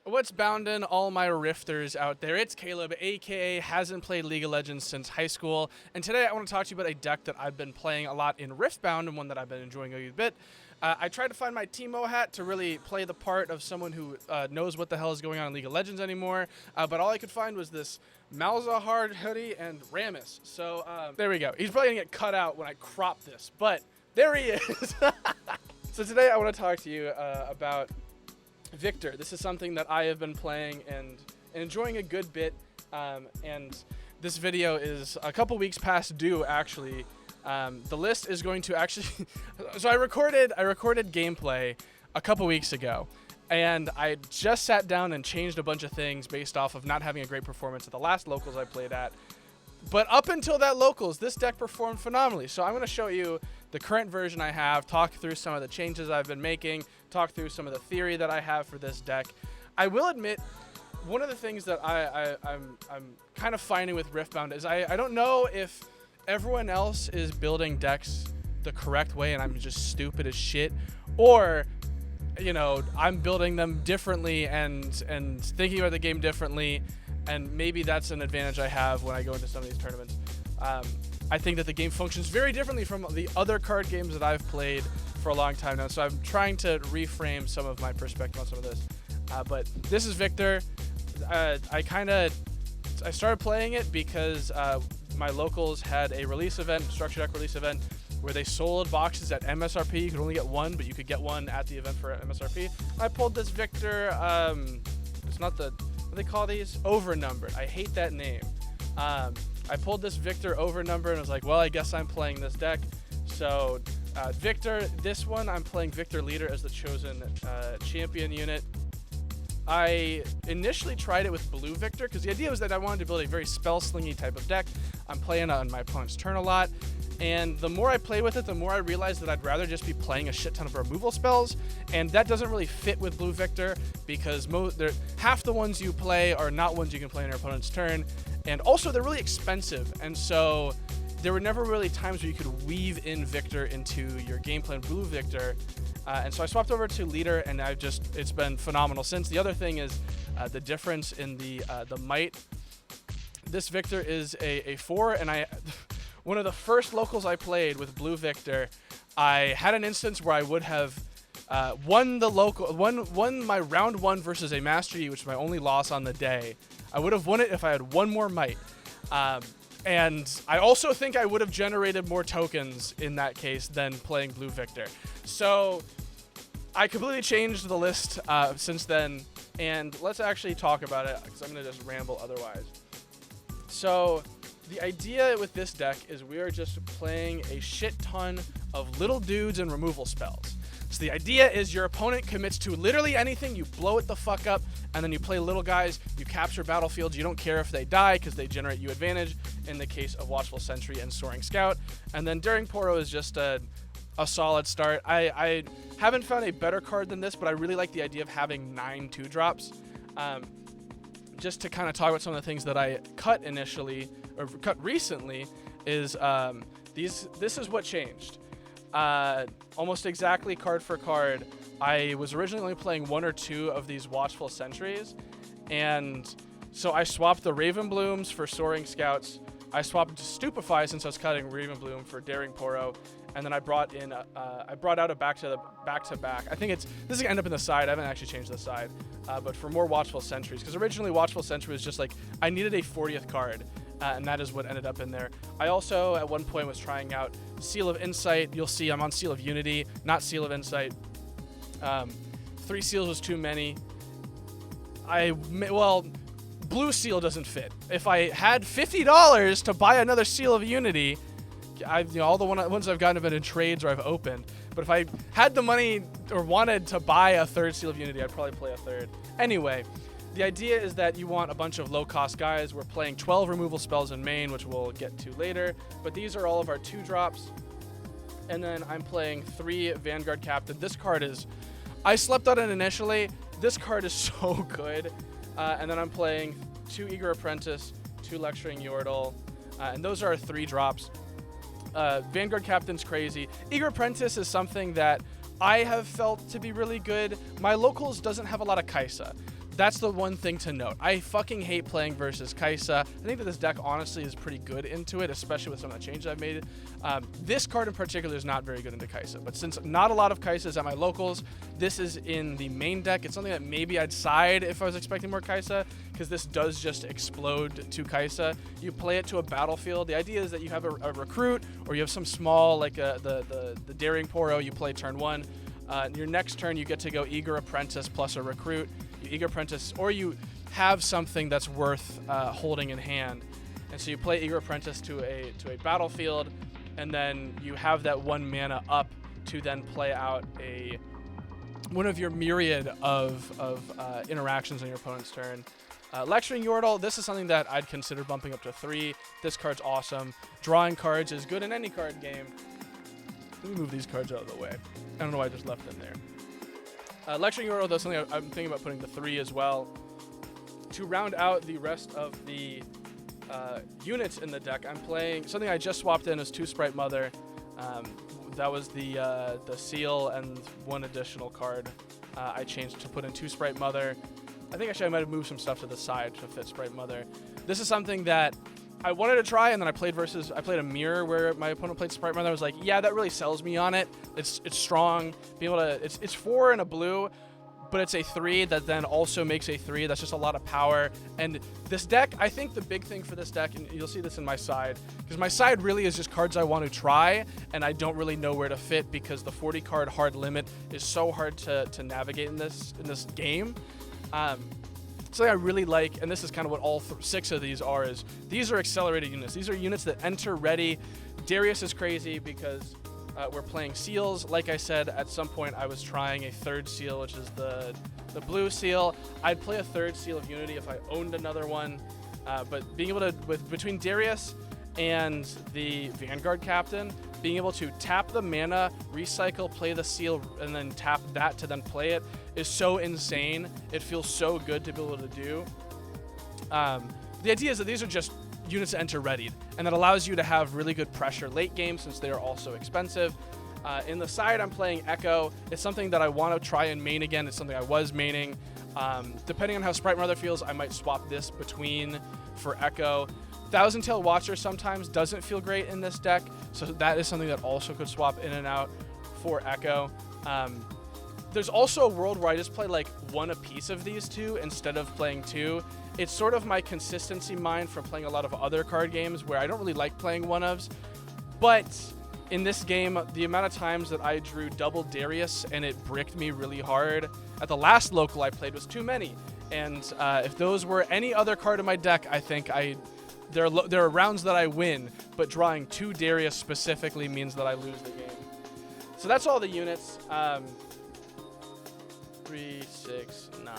What's boundin' all my rifters out there? It's Caleb, aka hasn't played League of Legends since high school, and today I want to talk to you about a deck that I've been playing a lot in Riftbound and one that I've been enjoying a bit. I tried to find my Teemo hat to really play the part of someone who knows what the hell is going on in League of Legends anymore, but all I could find was this Malzahar hoodie and Rammus. So there we go. He's probably gonna get cut out when I crop this, but there he is. So today I want to talk to you about Viktor. This is something that I have been playing and enjoying a good bit, and this video is a couple weeks past due, actually. The list is going to actually so I recorded gameplay a couple weeks ago, and I just sat down and changed a bunch of things based off of not having a great performance at the last locals I played at. But up until that locals, this deck performed phenomenally. So I'm going to show you the current version I have, talk through some of the changes I've been making, talk through some of the theory that I have for this deck. I will admit, one of the things that I'm kind of finding with Riftbound is I don't know if everyone else is building decks the correct way and I'm just stupid as shit, or you know, I'm building them differently and thinking about the game differently, and maybe that's an advantage I have when I go into some of these tournaments. I think that the game functions very differently from the other card games that I've played for a long time now, so I'm trying to reframe some of my perspective on some of this. But this is Viktor. I started playing it because my locals had a release event, structure deck release event, where they sold boxes at MSRP. You could only get one, but you could get one at the event for MSRP. I pulled this Viktor. It's not the, what do they call these? Overnumbered. I hate that name. I pulled this Viktor overnumbered and was like, well, I guess I'm playing this deck. So Viktor, this one I'm playing Viktor Leader as the chosen champion unit. I initially tried it with blue Viktor because the idea was that I wanted to build a very spell-slingy type of deck. I'm playing on my opponent's turn a lot, and the more I play with it, the more I realized that I'd rather just be playing a shit ton of removal spells, and that doesn't really fit with blue Viktor because half the ones you play are not ones you can play on your opponent's turn, and also they're really expensive, and so there were never really times where you could weave in Viktor into your game plan blue Viktor. And so I swapped over to Leader, and it's been phenomenal since. The other thing is the difference in the might. This Viktor is a 4, and one of the first locals I played with blue Viktor, I had an instance where I would have won my round 1 versus a Master Yi, which was my only loss on the day. I would have won it if I had one more might. And I also think I would have generated more tokens in that case than playing blue Viktor. So I completely changed the list since then, and let's actually talk about it because I'm going to just ramble otherwise. So the idea with this deck is we are just playing a shit ton of little dudes and removal spells. So the idea is your opponent commits to literally anything, you blow it the fuck up, and then you play little guys, you capture battlefields, you don't care if they die because they generate you advantage in the case of Watchful Sentry and Soaring Scout. And then Daring Poro is just a solid start. I haven't found a better card than this, but I really like the idea of having 9 2-drops. Just to kind of talk about some of the things that I cut initially, or cut recently, is this is what changed. Almost exactly card for card. I was originally only playing 1 or 2 of these Watchful Sentries, and so I swapped the Raven Blooms for Soaring Scouts. I swapped to Stupefy since I was cutting Raven Bloom for Daring Poro, and then I brought out a back to back. I think this is gonna end up in the side. I haven't actually changed the side, but for more Watchful Sentries, because originally Watchful Sentry was just like I needed a 40th card. And that is what ended up in there. I also, at one point, was trying out Seal of Insight. You'll see I'm on Seal of Unity, not Seal of Insight. 3 seals was too many. Blue Seal doesn't fit. If I had $50 to buy another Seal of Unity, all the ones I've gotten have been in trades or I've opened. But if I had the money or wanted to buy a 3rd Seal of Unity, I'd probably play a 3rd. Anyway. The idea is that you want a bunch of low-cost guys. We're playing 12 removal spells in main, which we'll get to later. But these are all of our 2-drops. And then I'm playing 3 Vanguard Captain. This card is... I slept on it initially. This card is so good. And then I'm playing 2 Eager Apprentice, 2 Lecturing Yordle. And those are our 3 drops. Vanguard Captain's crazy. Eager Apprentice is something that I have felt to be really good. My locals doesn't have a lot of Kaisa. That's the one thing to note. I fucking hate playing versus Kai'Sa. I think that this deck honestly is pretty good into it, especially with some of the changes I've made. This card in particular is not very good into Kai'Sa, but since not a lot of Kai'Sas at my locals, this is in the main deck. It's something that maybe I'd side if I was expecting more Kai'Sa, because this does just explode to Kai'Sa. You play it to a battlefield. The idea is that you have a recruit, or you have some small, like the Daring Poro you play turn 1. Your next turn, you get to go Eager Apprentice plus a recruit. You Eager Apprentice, or you have something that's worth holding in hand. And so you play Eager Apprentice to a battlefield, and then you have that 1 mana up to then play out one of your myriad of interactions on your opponent's turn. Lecturing Yordle, this is something that I'd consider bumping up to 3. This card's awesome. Drawing cards is good in any card game. Let me move these cards out of the way. I don't know why I just left them there. Lecturing Yordle, though, something I'm thinking about putting to 3 as well. To round out the rest of the units in the deck, I'm playing something I just swapped in as 2 Sprite Mother. That was the seal and 1 additional card I changed to put in 2 Sprite Mother. I think actually I might have moved some stuff to the side to fit Sprite Mother. This is something that I wanted to try, and then I played a mirror where my opponent played Sprite Mother. I was like, yeah, that really sells me on it. It's strong. It's 4 and a blue, but it's a 3 that then also makes a 3. That's just a lot of power. And this deck, I think the big thing for this deck, and you'll see this in my side, because my side really is just cards I want to try, and I don't really know where to fit because the 40 card hard limit is so hard to navigate in this game. Something I really like, and this is kind of what all 6 of these are, is these are accelerated units. These are units that enter ready. Darius is crazy because we're playing seals. Like I said, at some point I was trying a 3rd seal, which is the blue seal. I'd play a 3rd seal of Unity if I owned another one, but being able to, between Darius and the Vanguard Captain, being able to tap the mana, recycle, play the seal, and then tap that to then play it is so insane. It feels so good to be able to do. The idea is that these are just units that enter readied, and that allows you to have really good pressure late game since they are also expensive. In the side, I'm playing Echo. It's something that I want to try and main again. It's something I was maining. Depending on how Sprite Mother feels, I might swap this between for Echo. Thousand Tail Watcher sometimes doesn't feel great in this deck, so that is something that also could swap in and out for Echo. There's also a world where I just play like 1 apiece of these 2 instead of playing 2. It's sort of my consistency mind from playing a lot of other card games where I don't really like playing 1-ofs, but in this game, the amount of times that I drew double Darius and it bricked me really hard at the last local I played was too many. And if those were any other card in my deck, I think there are rounds that I win, but drawing 2 Darius specifically means that I lose the game. So that's all the units. 3, 6, 9,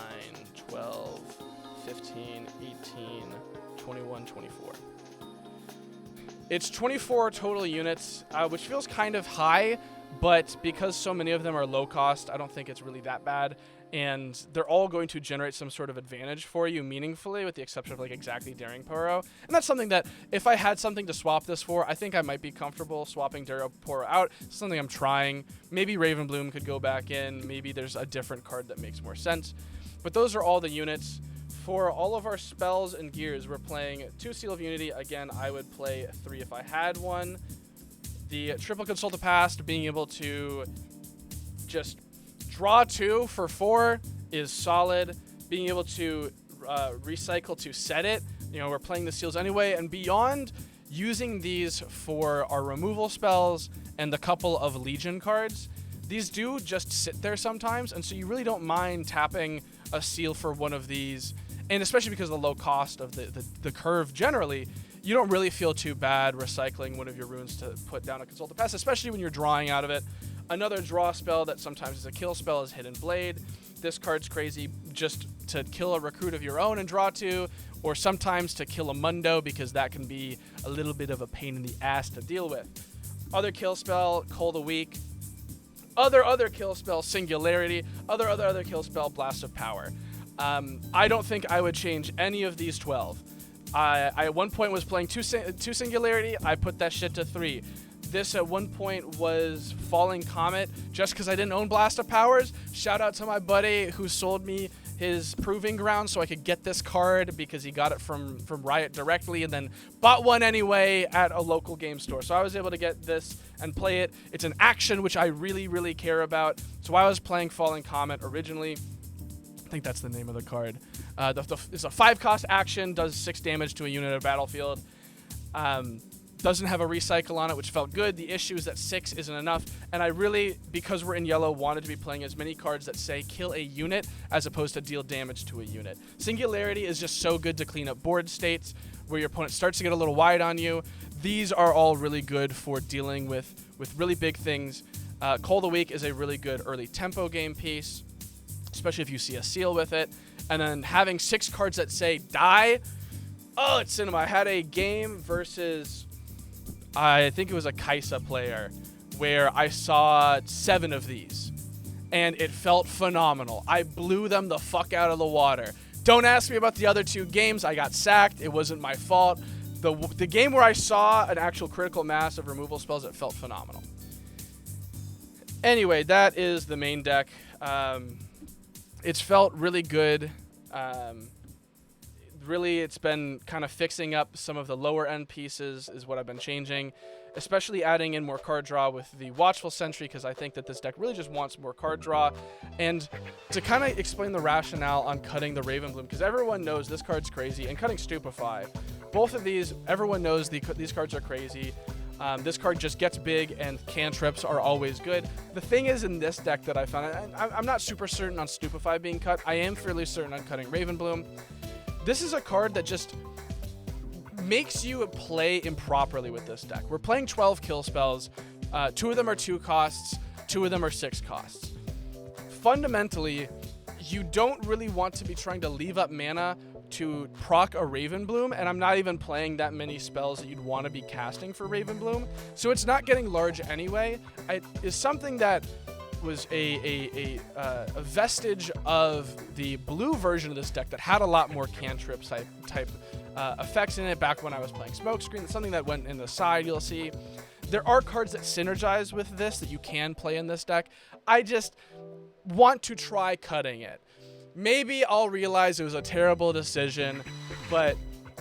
12, 15, 18, 21, 24. It's 24 total units, which feels kind of high, but because so many of them are low cost, I don't think it's really that bad. And they're all going to generate some sort of advantage for you meaningfully, with the exception of like exactly Daring Poro. And that's something that if I had something to swap this for, I think I might be comfortable swapping Daring Poro out. It's something I'm trying. Maybe Ravenbloom could go back in. Maybe there's a different card that makes more sense. But those are all the units. For all of our spells and gears, we're playing 2 Seal of Unity. Again, I would play 3 if I had one. The Triple Consult of Past, being able to just draw 2 for 4 is solid. Being able to recycle to set it, we're playing the seals anyway. And beyond using these for our removal spells and the couple of Legion cards, these do just sit there sometimes, and so you really don't mind tapping a seal for one of these. And especially because of the low cost of the curve generally, you don't really feel too bad recycling one of your runes to put down a Consult of Past, especially when you're drawing out of it. Another draw spell that sometimes is a kill spell is Hidden Blade. This card's crazy just to kill a recruit of your own and draw 2, or sometimes to kill a Mundo, because that can be a little bit of a pain in the ass to deal with. Other kill spell, Cull the Weak. Other kill spell, Singularity. Other kill spell, Blast of Power. I don't think I would change any of these 12. I at one point was playing 2 Singularity. I put that shit to 3. This at one point was Falling Comet just because I didn't own Blast of Powers. Shout out to my buddy who sold me his proving ground so I could get this card because he got it from Riot directly and then bought one anyway at a local game store. So I was able to get this and play it. It's an action, which I really, really care about. So I was playing Falling Comet originally. I think that's the name of the card. It's a 5-cost action, does 6 damage to a unit of battlefield. Doesn't have a recycle on it, which felt good. The issue is that 6 isn't enough, and I really, because we're in yellow, wanted to be playing as many cards that say kill a unit as opposed to deal damage to a unit. Singularity is just so good to clean up board states where your opponent starts to get a little wide on you. These are all really good for dealing with really big things. Call of the Week is a really good early tempo game piece, especially if you see a seal with it. And then having 6 cards that say die, oh, it's cinema. I had a game versus, I think it was a Kaisa player, where I saw 7 of these, and it felt phenomenal. I blew them the fuck out of the water. Don't ask me about the other 2 games. I got sacked. It wasn't my fault. The game where I saw an actual critical mass of removal spells, it felt phenomenal. Anyway, that is the main deck. It's felt really good. Really, it's been kind of fixing up some of the lower end pieces is what I've been changing, especially adding in more card draw with the Watchful Sentry, because I think that this deck really just wants more card draw. And to kind of explain the rationale on cutting the Ravenbloom, because everyone knows this card's crazy, and cutting Stupefy. Both of these, everyone knows these cards are crazy. This card just gets big, and cantrips are always good. The thing is, in this deck that I found, I'm not super certain on Stupefy being cut. I am fairly certain on cutting Ravenbloom. This is a card that just makes you play improperly with this deck. We're playing 12 kill spells. 2 of them are 2 costs. 2 of them are 6 costs. Fundamentally, you don't really want to be trying to leave up mana to proc a Ravenbloom, and I'm not even playing that many spells that you'd want to be casting for Ravenbloom, so it's not getting large anyway. It is something that was a vestige of the blue version of this deck that had a lot more cantrip type effects in it back when I was playing Smokescreen. It's something that went in the side, you'll see. There are cards that synergize with this that you can play in this deck. I just want to try cutting it. Maybe I'll realize it was a terrible decision, but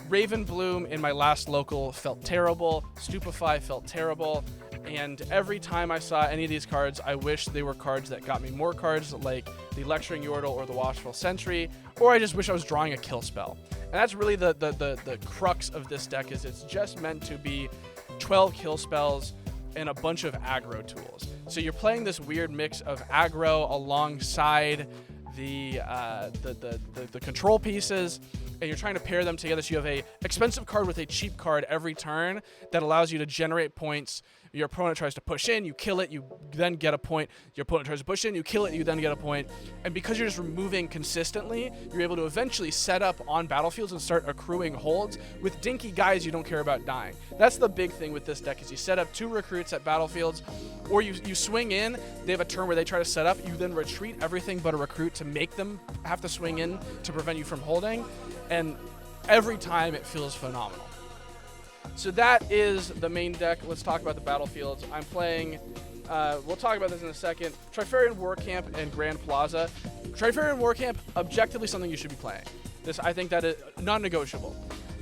Ravenbloom in my last local felt terrible. Stupefy felt terrible. And every time I saw any of these cards, I wish they were cards that got me more cards, like the Lecturing Yordle or the Watchful Sentry, or I just wish I was drawing a kill spell. And that's really the crux of this deck, is it's just meant to be 12 kill spells and a bunch of aggro tools. So you're playing this weird mix of aggro alongside the control pieces, and you're trying to pair them together so you have a expensive card with a cheap card every turn that allows you to generate points. Your opponent tries to push in, you kill it, you then get a point. Your opponent tries to push in, you kill it, you then get a point. And because you're just removing consistently, you're able to eventually set up on battlefields and start accruing holds with dinky guys you don't care about dying. That's the big thing with this deck, is you set up 2 recruits at battlefields, or you swing in, they have a turn where they try to set up, you then retreat everything but a recruit to make them have to swing in to prevent you from holding, and every time it feels phenomenal. So that is the main deck. Let's talk about the battlefields. I'm playing, we'll talk about this in a second, Trifarian Warcamp and Grand Plaza. Trifarian Warcamp, objectively something you should be playing. This, I think that is non-negotiable.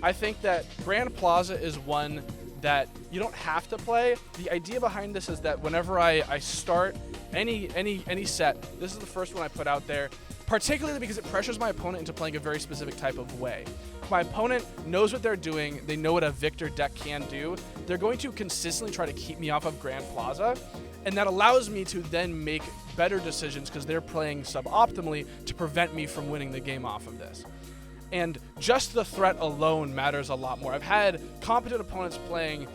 I think that Grand Plaza is one that you don't have to play. The idea behind this is that whenever I start any set, this is the first one I put out there, particularly because it pressures my opponent into playing a very specific type of way. If my opponent knows what they're doing, they know what a Viktor deck can do, they're going to consistently try to keep me off of Grand Plaza, and that allows me to then make better decisions because they're playing suboptimally to prevent me from winning the game off of this. And just the threat alone matters a lot more. I've had competent opponents playing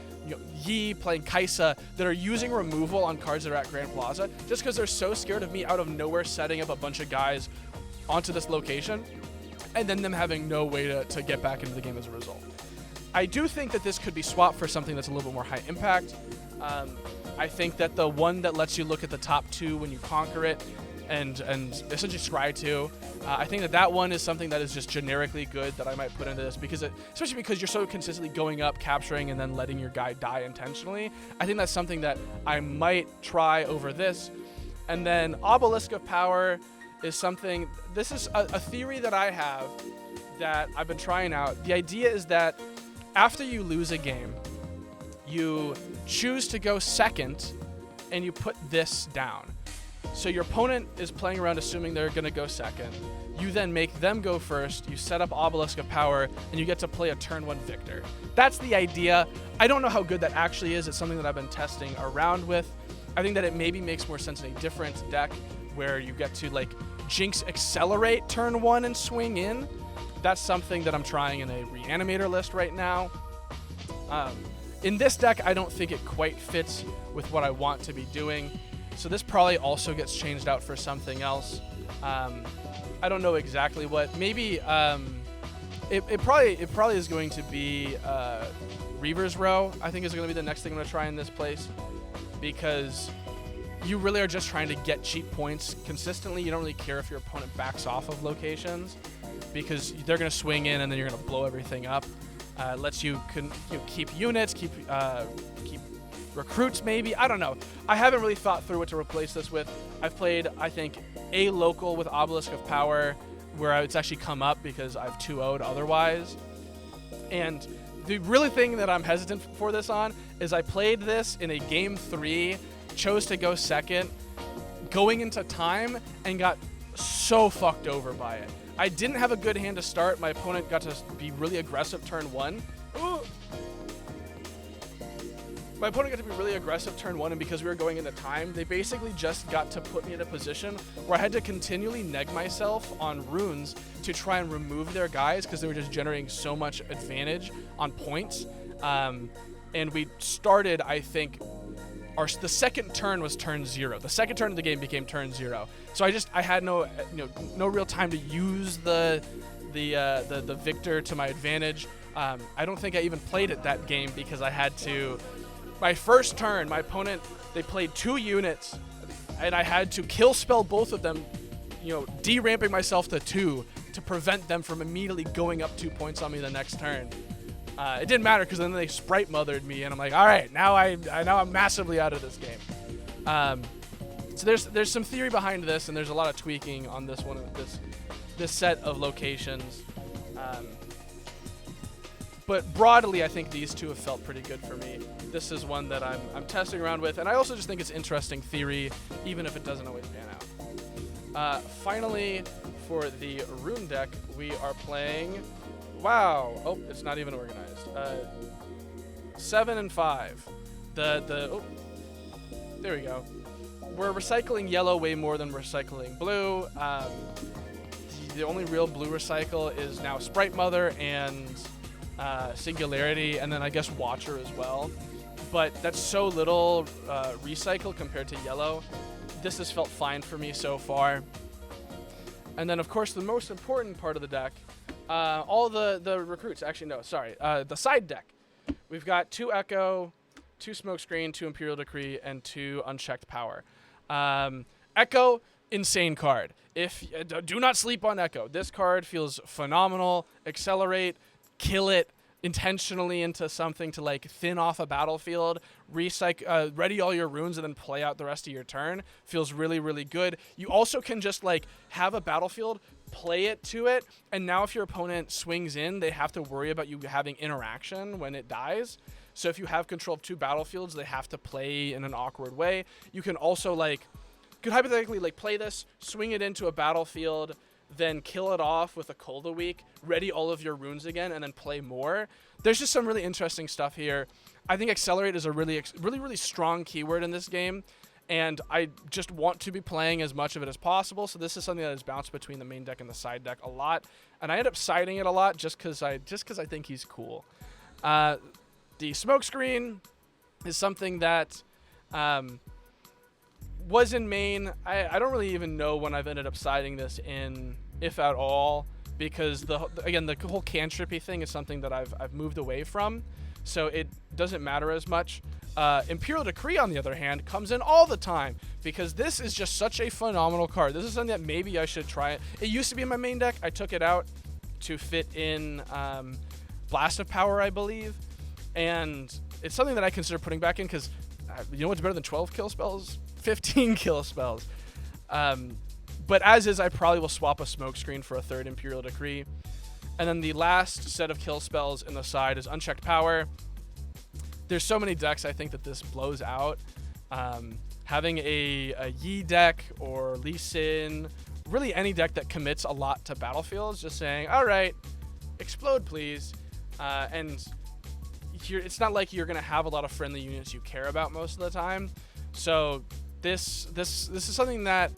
Yi, playing Kaisa, that are using removal on cards that are at Grand Plaza just because they're so scared of me out of nowhere setting up a bunch of guys onto this location, and then them having no way to get back into the game as a result. I do think that this could be swapped for something that's a little bit more high impact. I think that the one that lets you look at the top 2 when you conquer it and essentially scry 2, I think that one is something that is just generically good that I might put into this, because especially because you're so consistently going up, capturing, and then letting your guy die intentionally. I think that's something that I might try over this. And then Obelisk of Power is something, this is a theory that I have that I've been trying out. The idea is that after you lose a game, you choose to go second and you put this down. So your opponent is playing around assuming they're going to go second. You then make them go first, you set up Obelisk of Power, and you get to play a turn 1 Viktor. That's the idea. I don't know how good that actually is. It's something that I've been testing around with. I think that it maybe makes more sense in a different deck where you get to like Jinx accelerate turn 1 and swing in. That's something that I'm trying in a Reanimator list right now. In this deck, I don't think it quite fits with what I want to be doing. So this probably also gets changed out for something else. I don't know exactly what. Maybe it probably is going to be Reaver's Row. I think is going to be the next thing I'm going to try in this place, because you really are just trying to get cheap points consistently. You don't really care if your opponent backs off of locations, because they're going to swing in and then you're going to blow everything up. Lets you keep units, keep recruits maybe. I don't know. I haven't really thought through what to replace this with. I've played, I think, a local with Obelisk of Power where it's actually come up because I've 2-0'd otherwise. And the really thing that I'm hesitant for this on is I played this in a game 3, chose to go second, going into time, and got so fucked over by it. I didn't have a good hand to start. My opponent got to be really aggressive turn 1. Ooh. My opponent got to be really aggressive turn 1, and because we were going into time, they basically just got to put me in a position where I had to continually neg myself on runes to try and remove their guys, because they were just generating so much advantage on points. And we started, I think, the second turn was turn 0. The second turn of the game became turn 0. So I had no real time to use the Viktor to my advantage. I don't think I even played it that game because I had to. My first turn, my opponent, they played 2 units, and I had to kill spell both of them, de-ramping myself to 2 to prevent them from immediately going up 2 points on me the next turn. It didn't matter because then they sprite mothered me, and I'm like, all right, now I'm massively out of this game. So there's some theory behind this, and there's a lot of tweaking on this one, this set of locations. But broadly, I think these two have felt pretty good for me. This is one that I'm testing around with, and I also just think it's interesting theory, even if it doesn't always pan out. Finally, for the rune deck, we are playing. Wow! Oh, it's not even organized. 7 and 5. Oh, there we go. We're recycling yellow way more than recycling blue. The only real blue recycle is now Sprite Mother and Singularity, and then I guess Watcher as well. But that's so little recycle compared to yellow. This has felt fine for me so far. And then, of course, the most important part of the deck, all the recruits. Actually, no, sorry. The side deck. We've got 2 Echo, 2 Smokescreen, 2 Imperial Decree, and 2 Unchecked Power. Echo, insane card. Do not sleep on Echo. This card feels phenomenal. Accelerate, kill it intentionally into something to like thin off a battlefield, ready all your runes, and then play out the rest of your turn. Feels really, really good. You also can just like have a battlefield, play it to it, and now if your opponent swings in, they have to worry about you having interaction when it dies. So if you have control of 2 battlefields, they have to play in an awkward way. You can also could hypothetically play this, swing it into a battlefield, then kill it off with a Cold a Week, ready all of your runes again, and then play more. There's just some really interesting stuff here. I think Accelerate is a really, really strong keyword in this game, and I just want to be playing as much of it as possible, so this is something that has bounced between the main deck and the side deck a lot, and I end up siding it a lot just because I think he's cool. The Smokescreen is something that was in main. I don't really even know when I've ended up siding this in, if at all, because the whole cantrippy thing is something that I've moved away from, so it doesn't matter as much. Imperial Decree, on the other hand, comes in all the time because this is just such a phenomenal card. This is something that maybe I should try it. It used to be in my main deck. I took it out to fit in Blast of Power, I believe, and it's something that I consider putting back in because you know what's better than 12 kill spells? 15 kill spells. But as is, I probably will swap a Smokescreen for a third Imperial Decree. And then the last set of kill spells in the side is Unchecked Power. There's so many decks I think that this blows out. Having a Yi deck or Lee Sin, really any deck that commits a lot to battlefields, just saying, all right, explode please. And here, it's not like you're gonna have a lot of friendly units you care about most of the time. So this is something that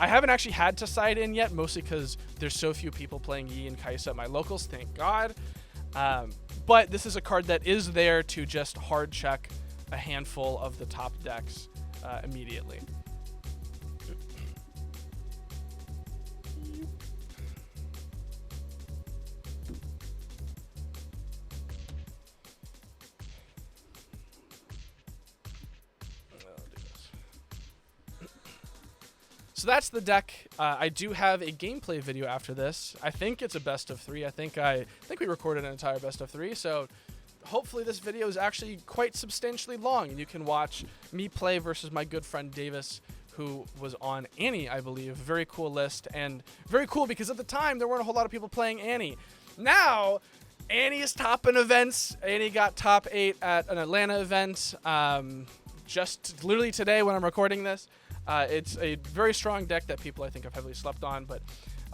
I haven't actually had to side in yet, mostly because there's so few people playing Yi and Kai'Sa at my locals, thank God. But this is a card that is there to just hard check a handful of the top decks immediately. So that's the deck. I do have a gameplay video after this. I think it's a best of 3. I think we recorded an entire best of 3. So hopefully this video is actually quite substantially long, and you can watch me play versus my good friend Davis, who was on Annie, I believe. Very cool list, and very cool because at the time there weren't a whole lot of people playing Annie. Now Annie is top in events. Annie got top 8 at an Atlanta event just literally today when I'm recording this. It's a very strong deck that people I think have heavily slept on, but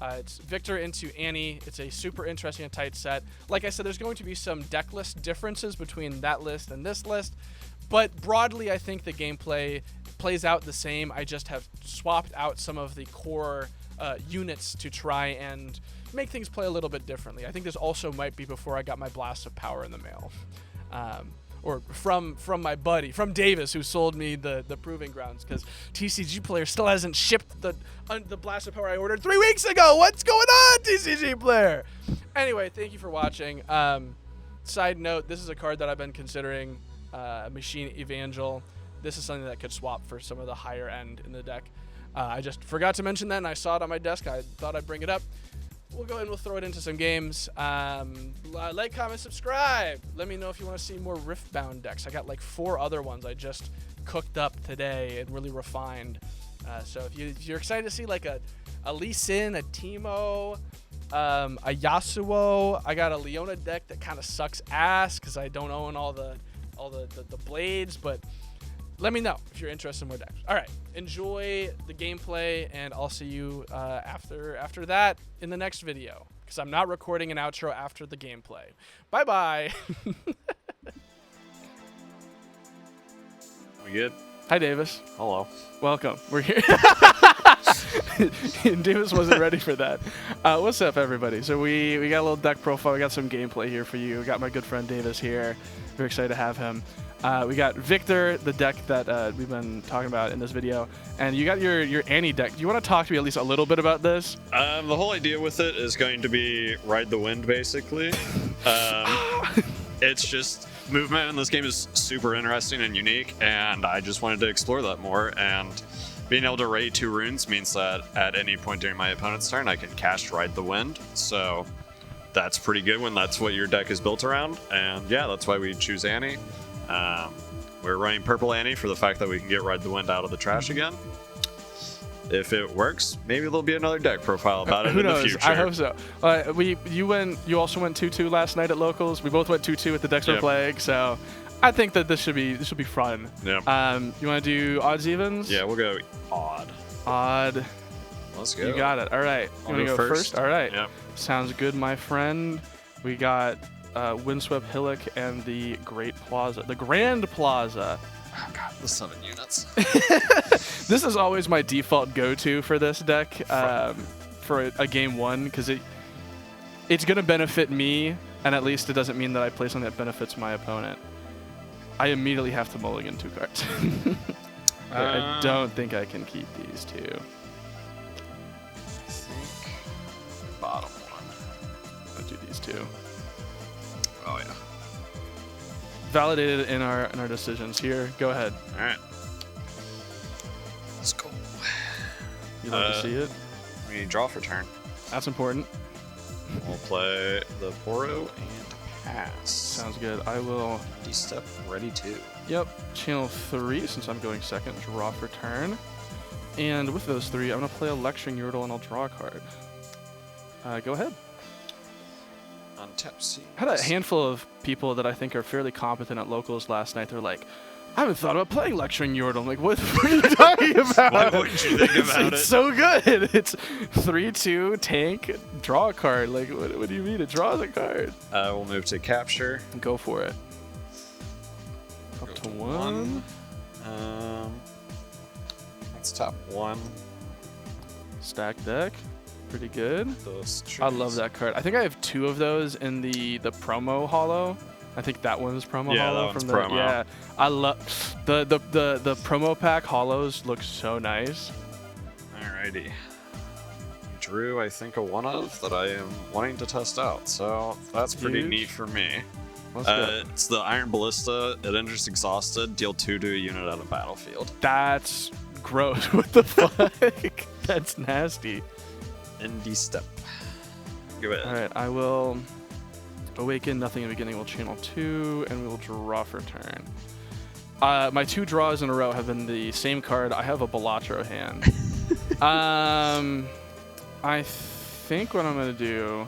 it's Viktor into Annie. It's a super interesting and tight set. Like I said, there's going to be some deck list differences between that list and this list, but broadly I think the gameplay plays out the same. I just have swapped out some of the core units to try and make things play a little bit differently. I think this also might be before I got my Blast of Power in the mail. Or from my buddy, from Davis, who sold me the Proving Grounds, because TCG Player still hasn't shipped the Blast of Power I ordered 3 weeks ago. What's going on, TCG Player? Anyway, thank you for watching. Side note, this is a card that I've been considering, Machine Evangel. This is something that could swap for some of the higher end in the deck. I just forgot to mention that, and I saw it on my desk. I thought I'd bring it up. We'll go ahead and we'll throw it into some games. Like, comment, subscribe. Let me know if you want to see more Riftbound decks. I got like 4 other ones I just cooked up today and really refined. So if you're excited to see like a Lee Sin, a Teemo, a Yasuo, I got a Leona deck that kind of sucks ass because I don't own all the blades, but let me know if you're interested in more decks. All right, enjoy the gameplay, and I'll see you after that in the next video, because I'm not recording an outro after the gameplay. Bye-bye. We good? Hi, Davis. Hello. Welcome. We're here. Davis wasn't ready for that. What's up, everybody? So we got a little deck profile. We got some gameplay here for you. We got my good friend Davis here. Very excited to have him. We got Viktor, the deck that we've been talking about in this video, and you got your Annie deck. Do you want to talk to me at least a little bit about this? The whole idea with it is going to be ride the wind, basically. It's just movement in this game is super interesting and unique, and I just wanted to explore that more. And being able to raid 2 runes means that at any point during my opponent's turn, I can cast Ride the Wind. So that's pretty good when that's what your deck is built around. And yeah, that's why we choose Annie. We're running Purple Annie for the fact that we can get Ride the Wind out of the trash again. If it works, maybe there'll be another deck profile about it in the future. I hope so. You also went 2-2 last night at locals. We both went 2-2 with the decks we're playing, so I think that this should be fun. Yep. You want to do odds evens? Yeah, we'll go odd. Odd. Let's go. You got it. All right. You want to go first? All right. Yep. Sounds good, my friend. We got Windswept Hillock and the Grand Plaza. Oh god, the 7 units. This is always my default go-to for this deck for a game 1, because it's going to benefit me, and at least it doesn't mean that I play something that benefits my opponent. I immediately have to mulligan 2 cards. I don't think I can keep these 2. I think bottom one. I'll do these 2. Oh yeah. Validated in our decisions here. Go ahead. All right. Let's go. You like to see it? We draw for turn. That's important. We'll play the Poro and pass. Sounds good. I will. D-step ready too. Yep. Channel 3, since I'm going second. Draw for turn. And with those 3, I'm going to play a Lecturing Yordle and I'll draw a card. Go ahead. Untap C. I had a handful of people that I think are fairly competent at locals last night. They're like, I haven't thought about playing Lecturing Yordle. I'm like, what are you talking about? Why wouldn't you think about it? It's so good. It's 3/2, tank, draw a card. Like, what do you mean? It draws a card. We'll move to capture. Go for it. Up to 1. Let's top 1. Stack deck. Pretty good. Those I love that card. I think I have 2 of those in the promo holo. I think that one's promo Yeah, holo. that one's from the, promo. Yeah, I love the promo pack holos look so nice. Alrighty. Drew, I think, a one of that I am wanting to test out, so that's pretty Huge. neat for me. Let's go. It's the Iron Ballista. It enters exhausted. Deal 2 to a unit on a battlefield. That's gross. What the fuck? That's nasty. ND step. Give it. All right, I will awaken. Nothing in the beginning. We'll channel 2, and we will draw for turn. My 2 draws in a row have been the same card. I have a Balatro hand. I think what I'm gonna do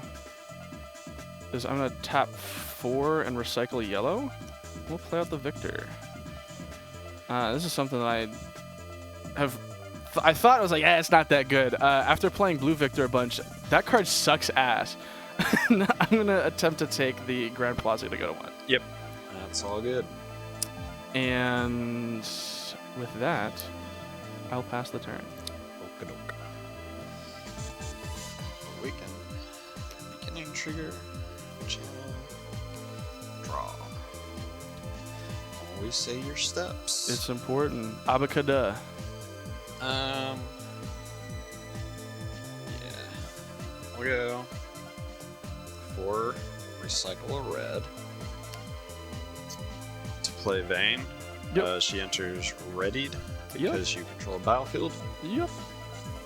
is I'm gonna tap 4 and recycle a yellow. We'll play out the Viktor. This is something that I thought I was like, it's not that good. After playing blue Viktor a bunch, that card sucks ass. I'm gonna attempt to take the Grand Plaza to go to 1. Yep. That's all good. And with that, I'll pass the turn. Okie-doke. Awaken. Beginning trigger. Channel. Draw. Always say your steps. It's important. Abacada. Yeah. We'll go 4, recycle a red. To play Vayne, Yep. she enters readied Yep. because you control a battlefield. Yep.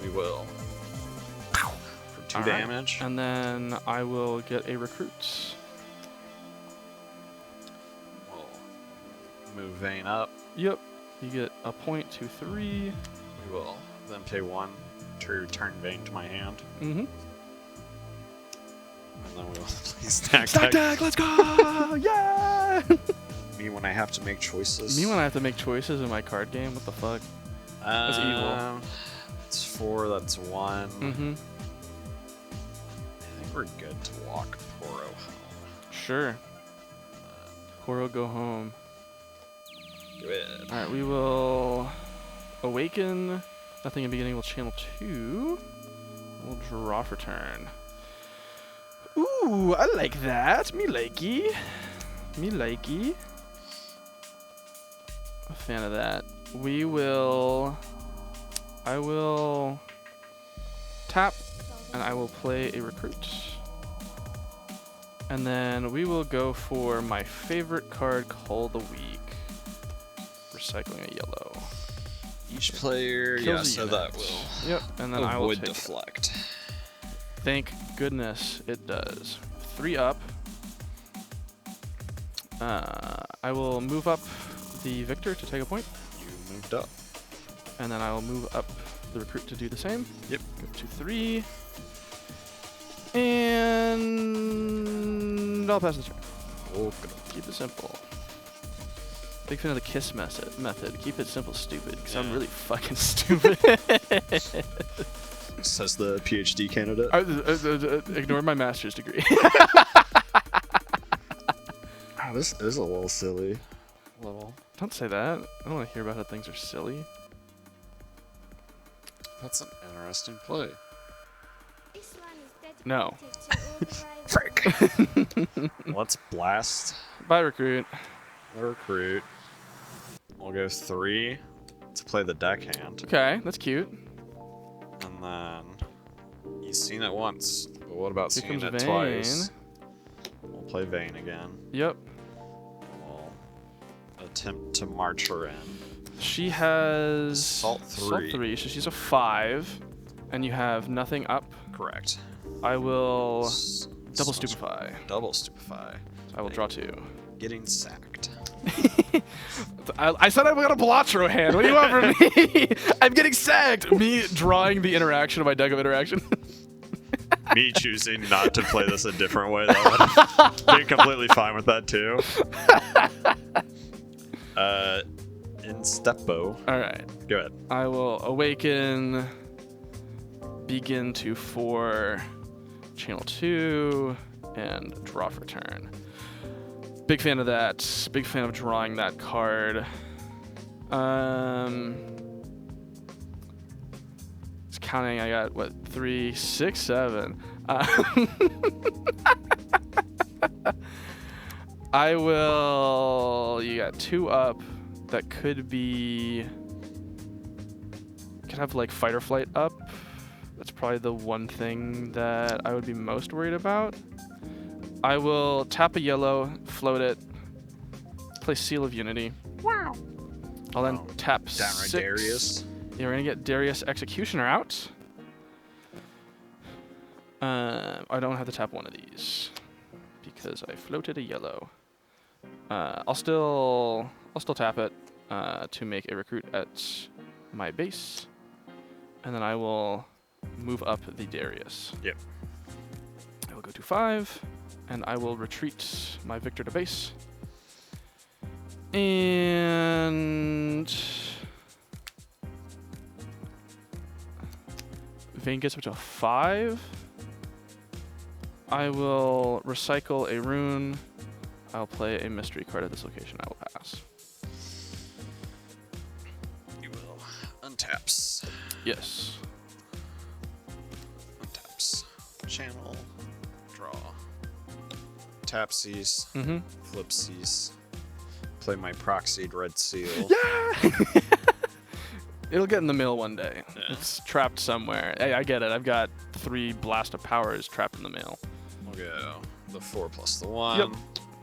We will. For 2 All right. damage. And then I will get a recruit. We'll move Vayne up. Yep. You get a point, 2, 3. We will then pay 1 to return Vayne to my hand. Mm-hmm. And then we will please stack Stack deck. deck, let's go! Yeah! Me when I have to make choices. Me when I have to make choices in my card game, what the fuck? That's evil. It's 4, that's 1. Mm-hmm. I think we're good to walk Poro home. Sure. Koro, go home. Good. Alright, we will awaken. Nothing in beginning. We'll channel 2. We'll draw for turn. Ooh, I like that. Me likey. Me likey. A fan of that. I will tap, and I will play a recruit. And then we will go for my favorite card, Call the Weak. Recycling a yellow. Each player, Kills yeah, a so unit. that will Yep, and then I will avoid take it. deflect. Thank goodness it does. 3 up. I will move up the Viktor to take a point, You moved up. and then I will move up the recruit to do the same. Yep. Go to 3. And I'll pass the turn. Keep it simple. Big fan of the KISS method. Keep it simple, stupid. Because I'm Yeah. really fucking stupid. Says the PhD candidate. Ignore my master's degree. This is a little silly. Don't say that. I don't want to hear about how things are silly. That's an interesting play. No. Frick. Let's blast Bye, recruit. the recruit. We'll go 3 to play the deckhand. Okay, that's cute. And then you've seen it once, but what about Here seeing comes it Vayne. twice? We'll play Vayne again. Yep. We'll attempt to march her in. She has Salt 3. so she's a 5, and you have nothing up. Correct. I will double Sounds- stupefy. Double stupefy. So I will draw 2. Getting sacked. I said I've got a Blotro hand. What do you want from me? I'm getting sacked. Me drawing the interaction of my deck of interaction. Me choosing not to play this a different way, that would be completely fine with that too. In Stepbo. All right. Go ahead. I will awaken, begin to 4, channel 2, and draw for turn. Big fan of that. Big fan of drawing that card. It's counting. I got what, 3, 6, 7. I will. You got 2 up. That could be. Could have like fight or flight up. That's probably the one thing that I would be most worried about. I will tap a yellow, float it, play Seal of Unity. Wow. I'll then tap Downright 6. Darius. Yeah, we're gonna get Darius Executioner out. I don't have to tap one of these because I floated a yellow. I'll still tap it to make a recruit at my base, and then I will move up the Darius. Yep. I will go to 5, and I will retreat my Viktor to base. And Vayne gets up to 5. I will recycle a rune. I'll play a mystery card at this location. I will pass. You will untaps. Yes. Untaps. Channel. Draw. Tap cease. Mm-hmm. Flip cease. Play my proxied red seal. Yeah! It'll get in the mail one day. Yeah. It's trapped somewhere. Hey, I get it. I've got 3 Blast of Powers trapped in the mail. We'll go the 4 plus the 1. Yep.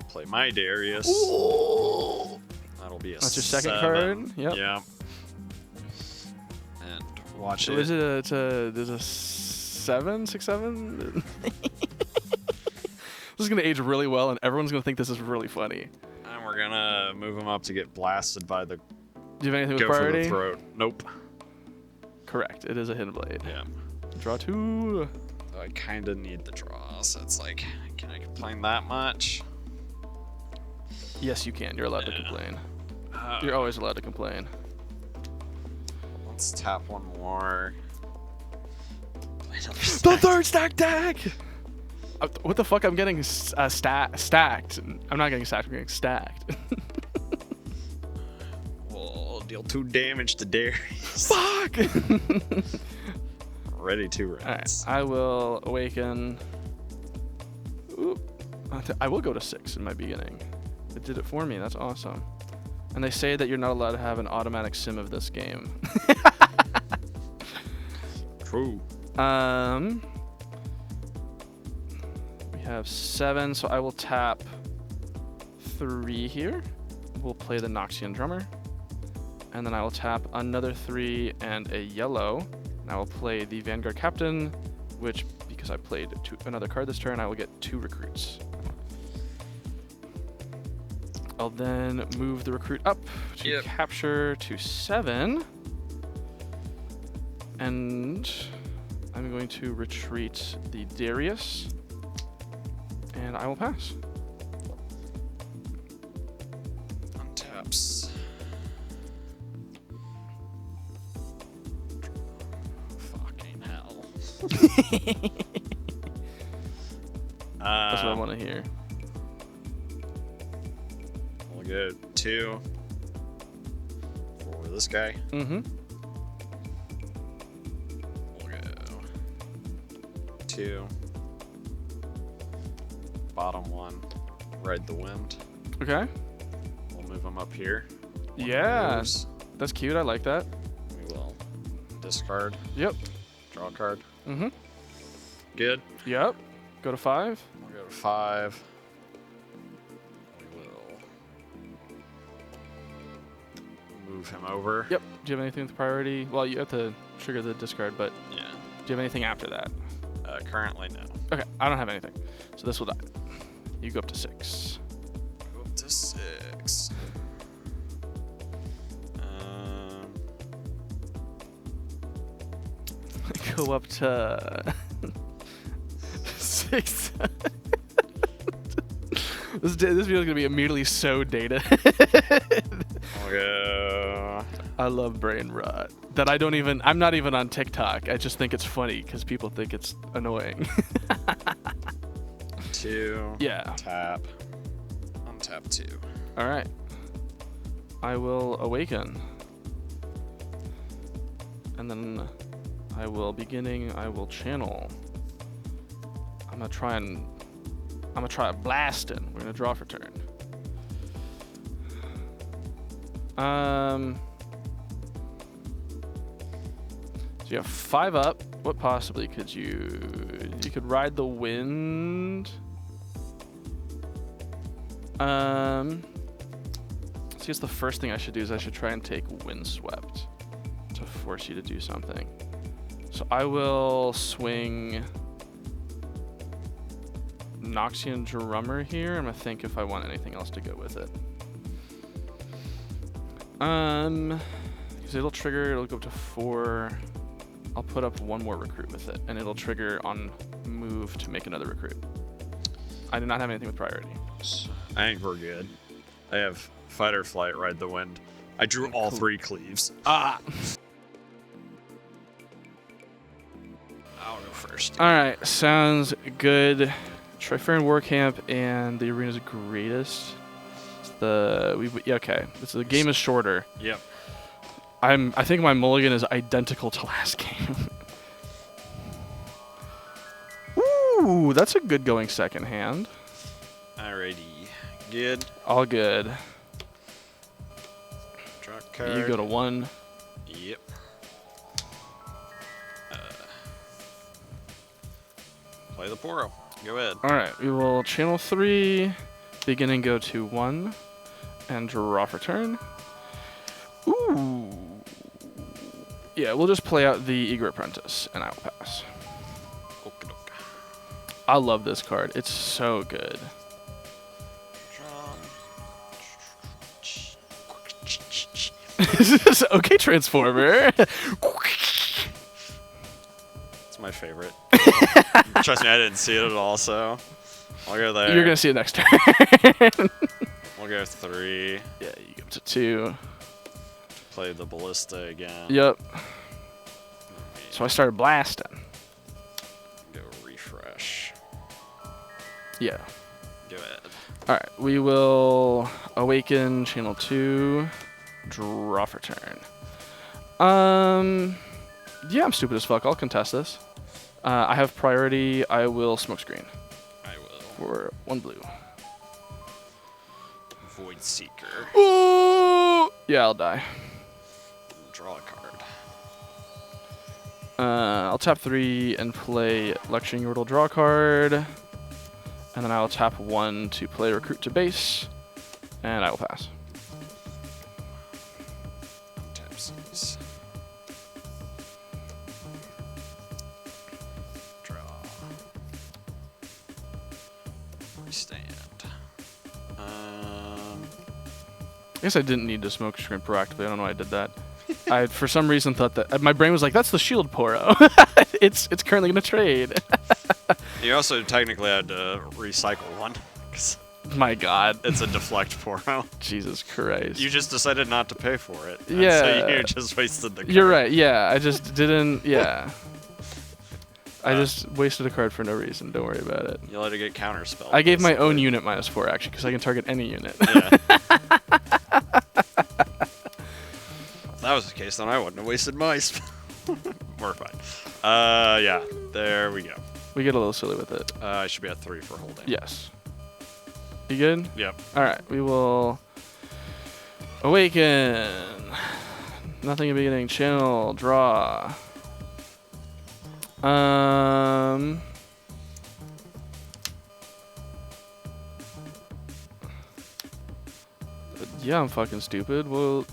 Play my Darius. Ooh. That'll be a That's your second 7. card. Yep. Yeah. And watch So it. is it there's a 7, 6, 7? This is gonna age really well, and everyone's gonna think this is really funny. And we're gonna move him up to get blasted by the. Do you have anything with Go for priority? the throat. Nope. Correct. It is a hidden blade. Yeah. Draw 2. I kind of need the draw, so it's like, can I complain that much? Yes, you can. You're allowed to Yeah. complain. You're always allowed to complain. Let's tap one more. The third stack deck! What the fuck? I'm getting stacked. I'm not getting stacked. I'm getting stacked. We'll deal 2 damage to Darius. Fuck! Ready to rinse. Alright, I will awaken. Oop. I will go to 6 in my beginning. It did it for me. That's awesome. And they say that you're not allowed to have an automatic sim of this game. True. We have 7, so I will tap 3 here. We'll play the Noxian Drummer. And then I will tap another 3 and a yellow. And I will play the Vanguard Captain, which, because I played another card this turn, I will get 2 recruits. I'll then move the recruit up to capture to 7. And I'm going to retreat the Darius. And I will pass. Untaps. Fucking hell. That's what I want to hear. We'll go 2 for this guy. Mm-hmm. We'll go 2. Bottom 1. Ride the wind. Okay. We'll move him up here. Yeah. Moves. That's cute. I like that. We will discard. Yep. Draw a card. Mm-hmm. Good. Yep. Go to 5. We'll go to 5. We will move him over. Yep. Do you have anything with priority? Well, you have to trigger the discard, but Yeah. do you have anything after that? Currently, no. Okay. I don't have anything. So this will die. You go up to 6. Go up to 6. go up to 6. This video is gonna be immediately so dated. Okay. I love brain rot. That I'm not even on TikTok. I just think it's funny because people think it's annoying. 2. Yeah. Tap. Untap 2. All right. I will awaken. And then I will channel. I'm gonna try a blastin. We're gonna draw for turn. So you have 5 up. What possibly could you could ride the wind? So I guess the first thing I should do is I should try and take Windswept to force you to do something. So I will swing Noxian Drummer here. I'm gonna think if I want anything else to go with it. Because it'll go up to 4. I'll put up 1 more recruit with it, and it'll trigger on move to make another recruit. I do not have anything with priority. I think we're good. I have fight or flight, ride the wind. I drew all 3 cleaves. Ah! I'll go first. Alright, sounds good. Trifarian War Camp and the Arena's Greatest. Okay. The game is shorter. Yep. I think my mulligan is identical to last game. Ooh, that's a good going second hand. Alrighty. Good. All good. Draw a card. You go to 1. Yep. Play the Poro. Go ahead. Alright, we will channel 3, beginning go to 1, and draw for turn. Ooh. Yeah, we'll just play out the Eager Apprentice, and I will pass. Okey-doke. I love this card. It's so good. Okay, Transformer. It's my favorite. Trust me, I didn't see it at all, so I'll go there. You're going to see it next turn. We'll go 3. Yeah, you go to 2. Play the Ballista again. Yep. So I started blasting. Go refresh. Yeah. Go ahead. Alright, we will awaken channel 2, draw for turn. Yeah, I'm stupid as fuck. I'll contest this. I have priority. I will smokescreen. I will. For 1 blue. Void Seeker. Ooh! Yeah, I'll die. Draw a card. I'll tap 3 and play Lecturing Yordle, draw a card. And then I will tap 1 to play Recruit to base. And I will pass. Tap C's. Draw. Restand. I guess I didn't need to smoke screen proactively. I don't know why I did that. I, for some reason, thought that my brain was like, "That's the shield Poro. It's currently gonna trade." You also technically had to recycle one. 'Cause my God, it's a deflect Poro. Jesus Christ! You just decided not to pay for it. And Yeah. So you just wasted the card. You're right. Yeah, I just didn't. Yeah. I just wasted a card for no reason. Don't worry about it. You let it get counterspelled. I gave my own unit -4 actually, because I can target any unit. Yeah. If that was the case, then I wouldn't have wasted my spell. We're fine. Yeah, there we go. We get a little silly with it. I should be at 3 for holding. Yes. You good? Yep. All right. We will awaken. Nothing in beginning. Channel. Draw. Yeah, I'm fucking stupid. Well,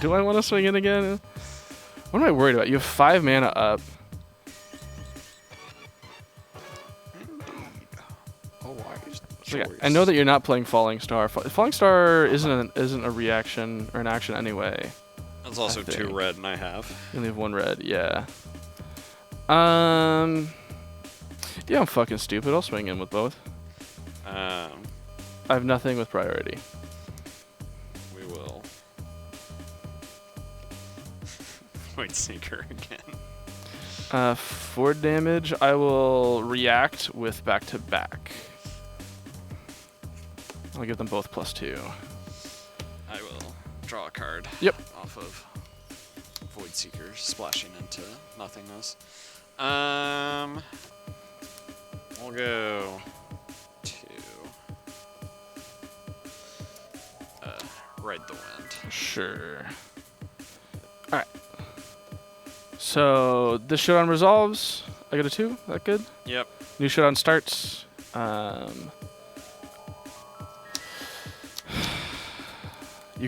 do I want to swing in again? What am I worried about? You have 5 mana up. Oh, why? Okay, I know that you're not playing Falling Star. Falling Star isn't a reaction or an action anyway. That's also 2 red, and I have. You only have 1 red. Yeah. Yeah, I'm fucking stupid. I'll swing in with both. I have nothing with priority. We will. Void Seeker again. 4 damage. I will react with back to back. I'll give them both +2. I will draw a card. Yep. Off of Void Seeker, splashing into nothingness. We'll go 2. Ride the Wind. Sure. All right. So this showdown resolves. I get a 2. That good? Yep. New showdown starts. You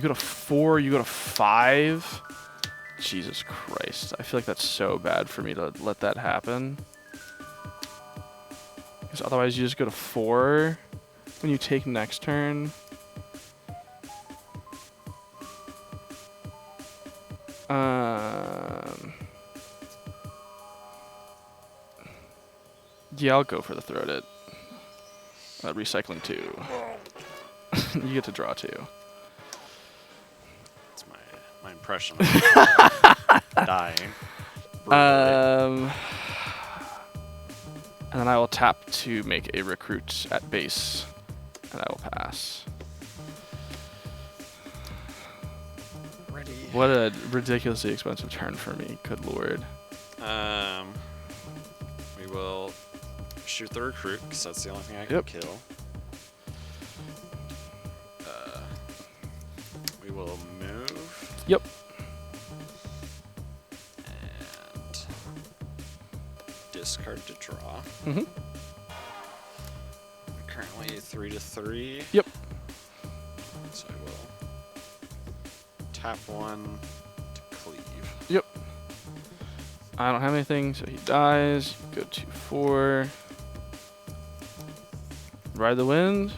go to 4. You go to 5. Jesus Christ. I feel like that's so bad for me to let that happen. Because otherwise you just go to 4 when you take next turn. Yeah, I'll go for the throat it. Recycling 2. You get to draw 2. That's my impression of dying. And then I will tap to make a recruit at base, and I will pass. Ready. What a ridiculously expensive turn for me. Good lord. We will shoot the recruit, because that's the only thing I can kill. We will move. Yep. And discard to draw. Mm-hmm. Currently 3-3. Yep. So I will tap 1 to cleave. Yep. I don't have anything, so he dies. Go to 4. Ride the Wind.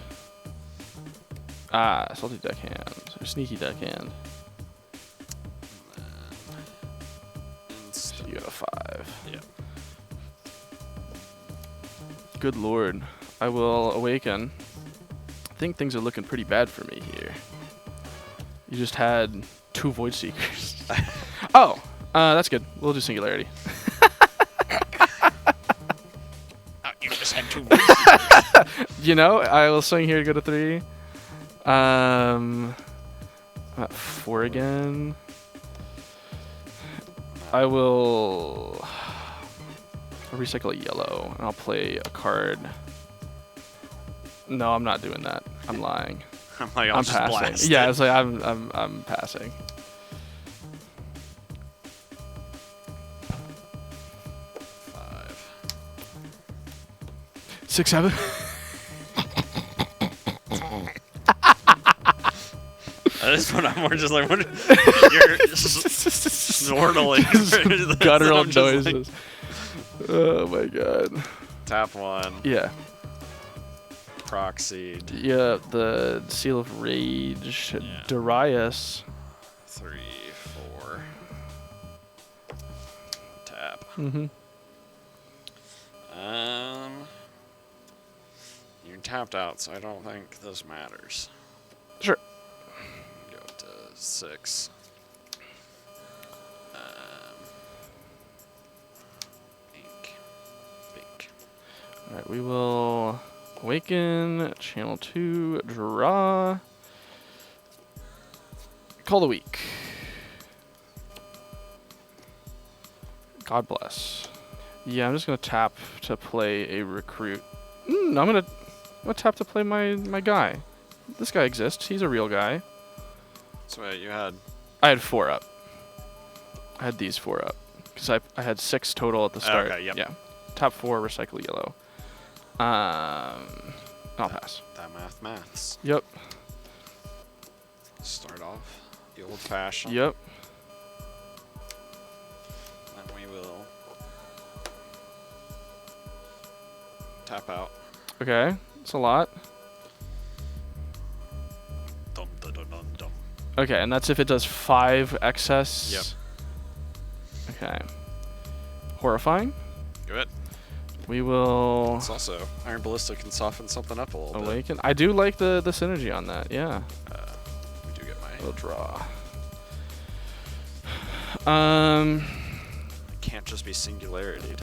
Salty Deckhand. Or Sneaky Deckhand. So you go to 5. Yep. Good lord. I will awaken. I think things are looking pretty bad for me here. You just had 2 Void Seekers. Oh, that's good. We'll do Singularity. You just had 2 Void Seekers. You know, I will swing here to go to 3. I'm at 4 again. I will recycle a yellow, and I'll play a card. No, I'm not doing that. I'm lying. I'm like, I'm just passing. blast Yeah, it. it's like I'm passing. Five. 6, 7. At this point, I'm more just like, what? You're snortling. Guttural I'm just noises. Oh my god. Tap 1. Yeah. Proxied. Yeah, the Seal of Rage. Yeah. Darius. 3, 4. Tap. Mm-hmm. You're tapped out, so I don't think this matters. Sure. Go to 6. Ink. Bink. Alright, we will awaken, channel 2, draw. Call the week. God bless. Yeah, I'm just gonna tap to play a recruit. I'm gonna tap to play my guy. This guy exists. He's a real guy. So wait, you had... I had 4 up. I had these 4 up. Because I had 6 total at the start. Okay, yep. Yeah. Top 4, recycle yellow. I'll pass. That maths. Yep. Start off the old-fashioned. Yep. Then we will tap out. Okay. It's a lot. Dum dum dum dum dum. Okay, and that's if it does 5 excess. Yep. Okay. Horrifying. Do it. We will It's also Iron Ballista can soften something up a little bit. awaken. I do like the synergy on that. Yeah. We do get my. We'll draw. It can't just be singularity.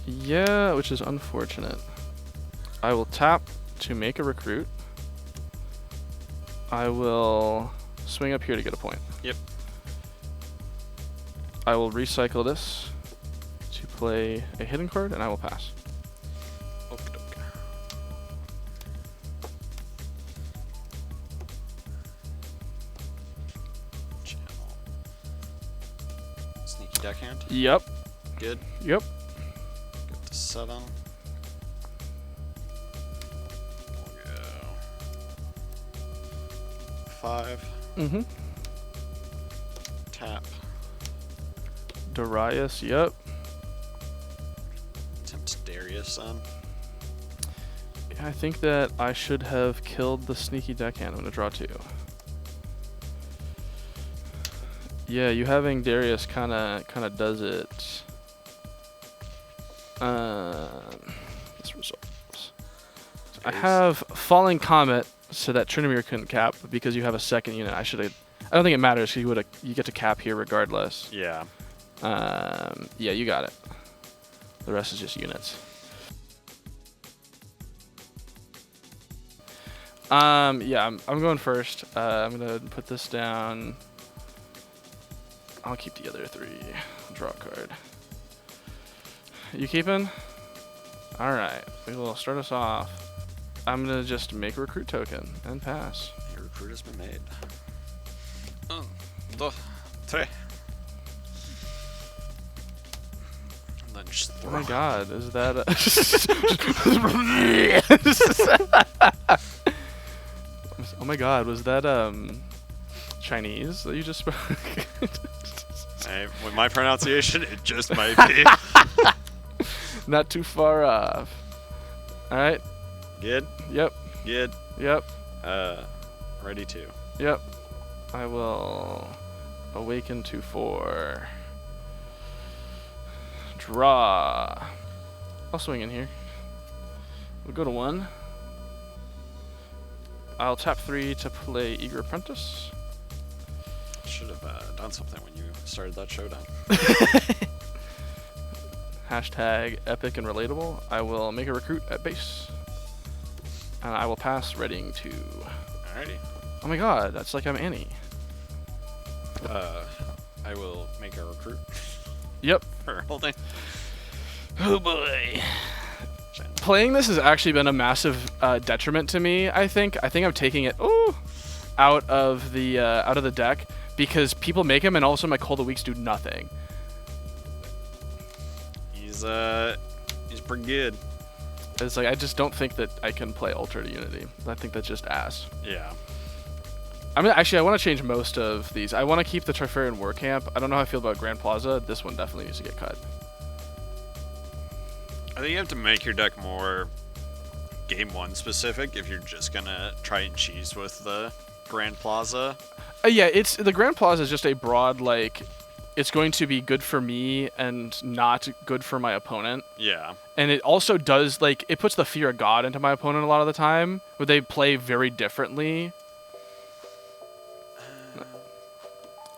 Yeah, which is unfortunate. I will tap to make a recruit. I will swing up here to get a point. Yep. I will recycle this to play a hidden card, and I will pass. Okey-doke. Channel. Sneaky deckhand. Yep. Good. Yep. Get to 7. We'll go 5. Mm-hmm. Tap. Darius, yep. Attempt Darius on. I think that I should have killed the sneaky deckhand. I'm going to draw 2. Yeah, you having Darius kind of does it. This results. I have Falling Comet so that Trinimir couldn't cap, but because you have a second unit, I should have. I don't think it matters. You get to cap here regardless. Yeah. Yeah, you got it. The rest is just units. Yeah, I'm going first. I'm gonna put this down. I'll keep the other 3. Draw a card. You keeping? All right. We will start us off. I'm gonna just make a recruit token and pass. Your recruit has been made. 1, 2, 3. And then just Oh my God! Is that? Oh my God! Was that Chinese that you just spoke? Hey, with my pronunciation, it just might be. Not too far off. All right. Good. Yep. Good. Yep. Ready to. Yep. I will awaken to 4. Draw. I'll swing in here. We'll go to 1. I'll tap 3 to play Eager Apprentice. Should have done something when you started that showdown. Hashtag epic and relatable. I will make a recruit at base. And I will pass readying 2. Alrighty. Oh my God, that's like I'm Annie. I will make a recruit. Yep. For holding. Oh boy. Playing this has actually been a massive detriment to me. I think I'm taking it out of the deck because people make him and all of a sudden my Cold of Weeks do nothing. He's pretty good. It's like I just don't think that I can play Ultra to Unity. I think that's just ass. Yeah. I mean, actually, I want to change most of these. I want to keep the Trifarian War Camp. I don't know how I feel about Grand Plaza. This one definitely needs to get cut. I think you have to make your deck more Game 1 specific if you're just gonna try and cheese with the Grand Plaza. Yeah, the Grand Plaza is just a broad, like, it's going to be good for me and not good for my opponent. Yeah. And it also does, like, it puts the fear of God into my opponent a lot of the time, where they play very differently.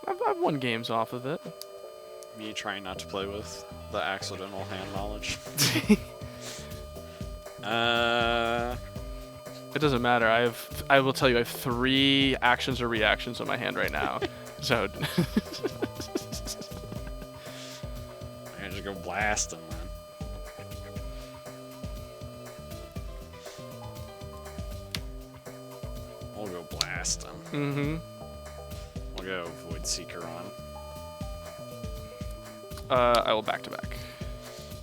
I've won games off of it. Me trying not to play with the accidental hand knowledge. It doesn't matter. I will tell you, I have 3 actions or reactions on my hand right now. So I just go blasting, man. We'll go blasting. Mm-hmm. We'll go Void Seeker on. I will back to back.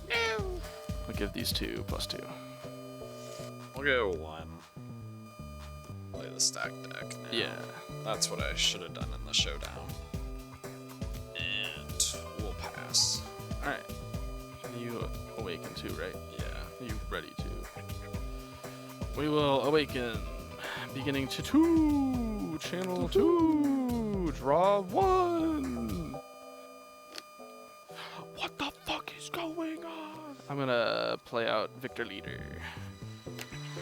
No. I'll give these 2 +2. We'll go 1. Play the stack deck now. Yeah. That's what I should have done in the showdown. And we'll pass. Alright. You awaken too, right? Yeah. You ready to. We will awaken. Beginning to 2. Channel 2. Draw 1. I'm gonna play out Viktor leader.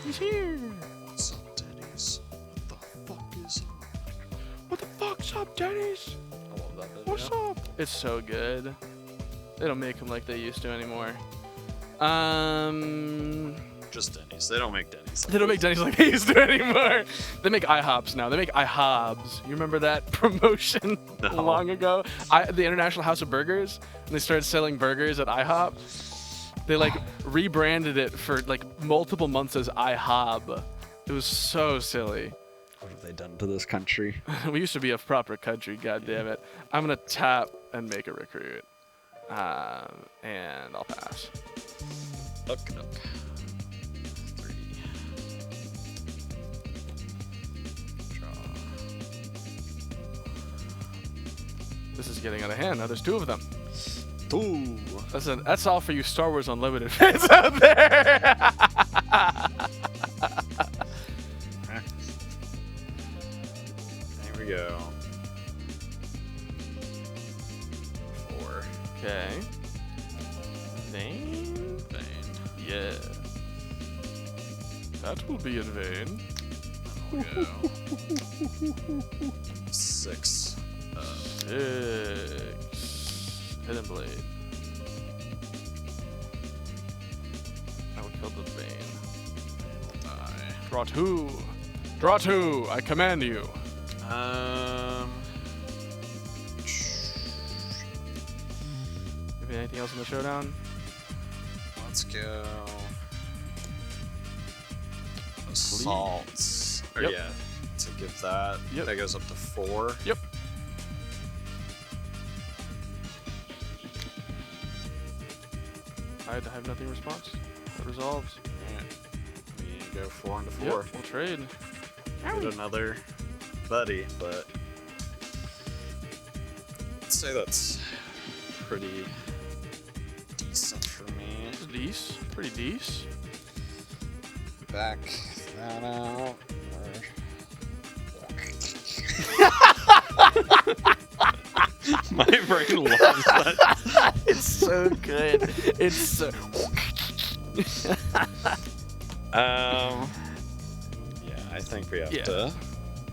He's here. What's up, Denny's? What the fuck is up? What the fuck's up, Denny's? I love that video. What's up? It's so good. They don't make them like they used to anymore. Just Denny's. They don't make Denny's. They don't make Denny's like they used to anymore. They make IHOPs now. They make IHOBs. You remember that promotion long ago? The International House of Burgers, and they started selling burgers at IHOP. They like rebranded it for like multiple months as IHOB. It was so silly. What have they done to this country? We used to be a proper country, god damn it. I'm gonna tap and make a recruit. And I'll pass. Okay. 3. Draw. This is getting out of hand. Now there's 2 of them. Ooh. That's all for you Star Wars Unlimited fans out there. There we go. 4. Okay. Vain? Vain. Yeah. That will be in vain. We'll go. 6. 6. Hidden Blade. I will kill the Bane. Die. Draw 2. Draw 2. I command you. Maybe anything else in the showdown? Let's go. Assaults. Or Yep. yeah, to give that. Yep. That goes up to 4. Yep. I have nothing response. It resolves. Alright. We go 4 into 4. Yep, we'll trade. Get another buddy, but I'd say that's pretty decent for me. It's decent. Pretty decent. Back that out. My brain loves that. It's so good. It's so. Yeah, I think we have Yeah. to.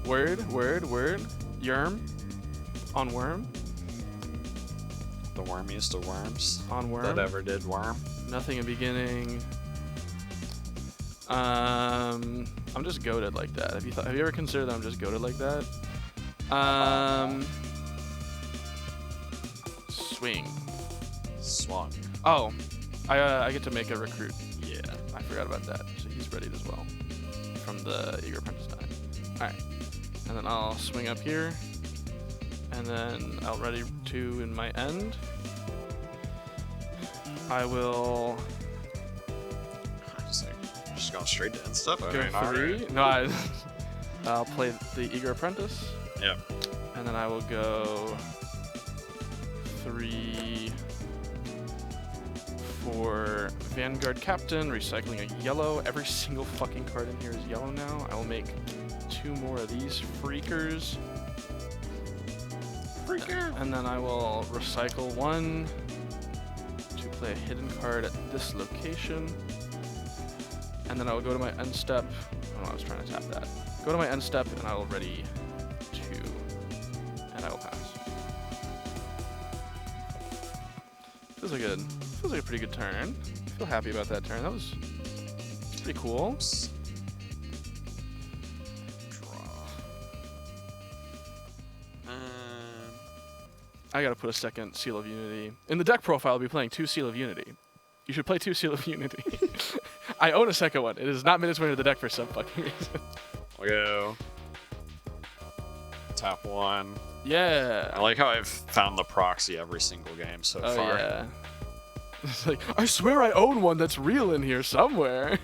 Word. Yerm. On worm. The wormiest of worms On worm. that ever did worm. Nothing in beginning. I'm just goated like that. Have you ever considered that I'm just goated like that? Swing. Swung. Oh, I get to make a recruit. Yeah. I forgot about that. So he's readied as well from the Eager Apprentice die. All right, and then I'll swing up here, and then I'll ready 2 in my end. I will Just going straight to end stuff. I go mean, 3. alright. No, I'll play the Eager Apprentice. Yep. And then I will go 3 for Vanguard Captain, recycling a yellow. Every single fucking card in here is yellow now. I will make 2 more of these freakers. Freaker. And then I will recycle 1 to play a hidden card at this location. And then I will go to my end step. Oh no, I was trying to tap that. Go to my end step and I will ready 2. And I will pass. Feels like a pretty good turn. I feel happy about that turn. That was pretty cool. Draw. I gotta put a second Seal of Unity. In the deck profile, I'll be playing 2 Seal of Unity. You should play 2 Seal of Unity. I own a second one. It has not made its way to the deck for some fucking reason. We'll go. Tap 1. Yeah. I like how I've found the proxy every single game so Oh far. yeah. It's like, I swear I own one that's real in here somewhere.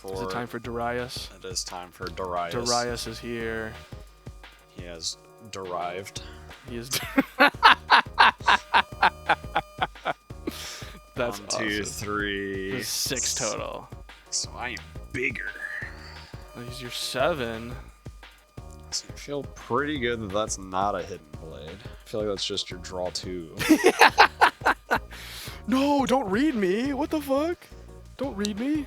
Is it time for Darius? It is time for Darius. Darius is here. He has derived. He is. That's 1, 2, awesome. 3. There's 6 total. So I am bigger. He's your 7. So I feel pretty good that that's not a hidden blade. I feel like that's just your draw 2. No, don't read me. What the fuck? Don't read me.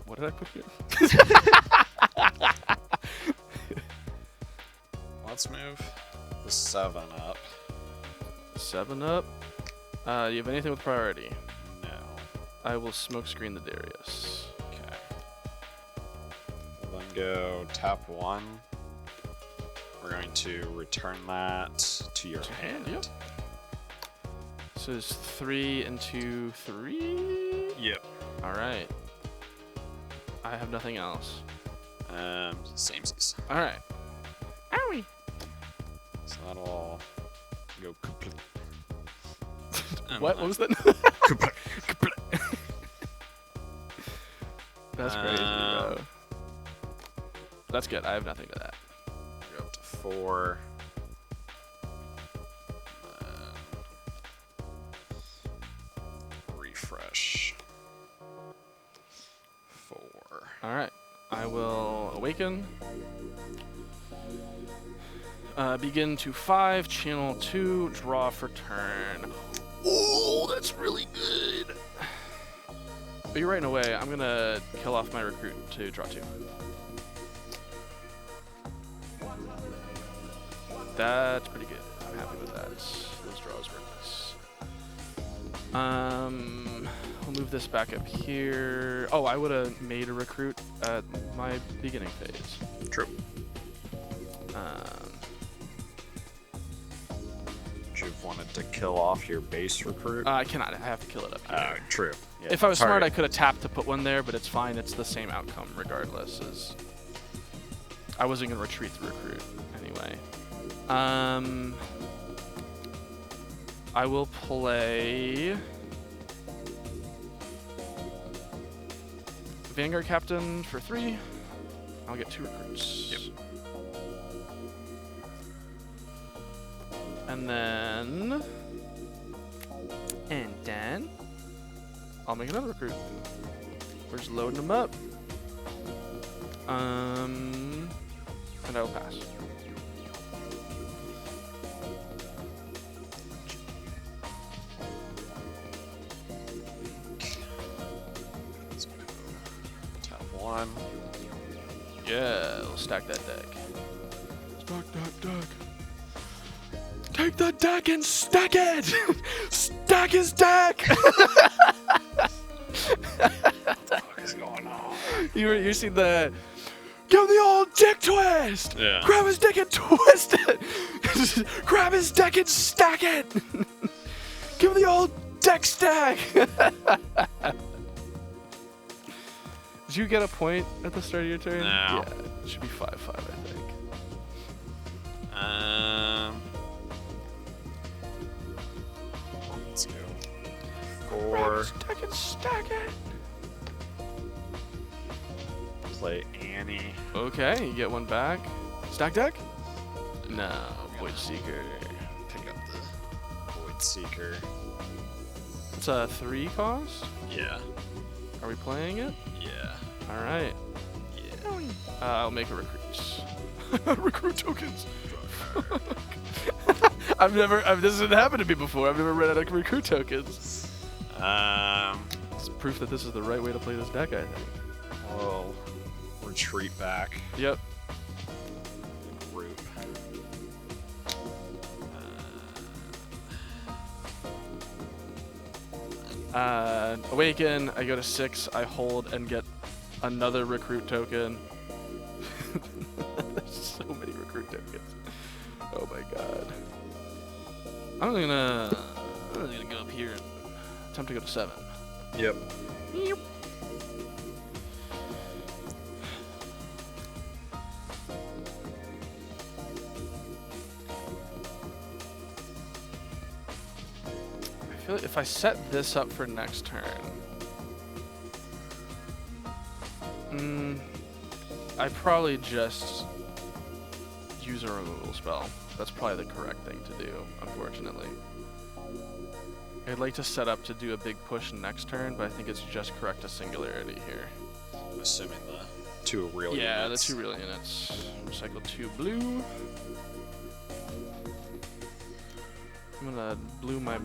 What did I put here? Let's move the 7 up. 7 up. You have anything with priority? No. I will smoke screen the Darius. Okay. We'll then go tap 1. We're going to return that to your hand. Yep. So it's 3 and 2, 3? Yep. Alright. I have nothing else. Samesies. Alright. Owie! So that'll go complete. What was that? That's crazy, bro. That's good. I have nothing to that. Go up to 4. Refresh. 4. Alright. I will awaken. Begin to 5, channel 2, draw for turn. Ooh, that's really good. But you're right in a way. I'm gonna kill off my recruit to draw 2. That's pretty good. I'm happy with that. Those draws were nice. I'll move this back up here. Oh, I would have made a recruit at my beginning phase. True. Would you have wanted to kill off your base recruit? I cannot. I have to kill it up here. True. Yeah. If I was smart, I Target. could have tapped to put one there, but it's fine. It's the same outcome regardless. As I wasn't going to retreat the recruit anyway. I will play Vanguard Captain for 3. I'll get 2 recruits. Yep. And then I'll make another recruit. We're just loading them up. And I will pass. Let's go. Tap 1. Yeah, we'll stack that deck. Stack that deck. Take the deck and stack it! Stack his deck! What is going on? You see the... Give him the old dick twist! Yeah. Grab his dick and twist it! Grab his deck and stack it! Give him the old deck stack! Did you get a point at the start of your turn? No. Yeah, it should be 5-5, I think. Let's go. Grab 4. his deck and stack it! Play Annie. Okay, you get one back. Stack deck? No, Void Seeker. Pick up the Void Seeker. It's a 3 cost? Yeah. Are we playing it? Yeah. Alright. Yeah. I'll make a recruit. Recruit tokens. This hasn't happened to me before. I've never run out of recruit tokens. It's proof that this is the right way to play this deck, I think. We'll retreat back. Yep. Group. Awaken, I go to 6, I hold and get another recruit token. There's so many recruit tokens. Oh my god. I'm gonna go up here and attempt to go to 7. Yep. Yep. I feel like if I set this up for next turn, I probably just use a removal spell. That's probably the correct thing to do, unfortunately. I'd like to set up to do a big push next turn, but I think it's just correct to Singularity here. Assuming 2 real Yeah, units. the 2 real units. Recycle 2 blue. I'm gonna blue my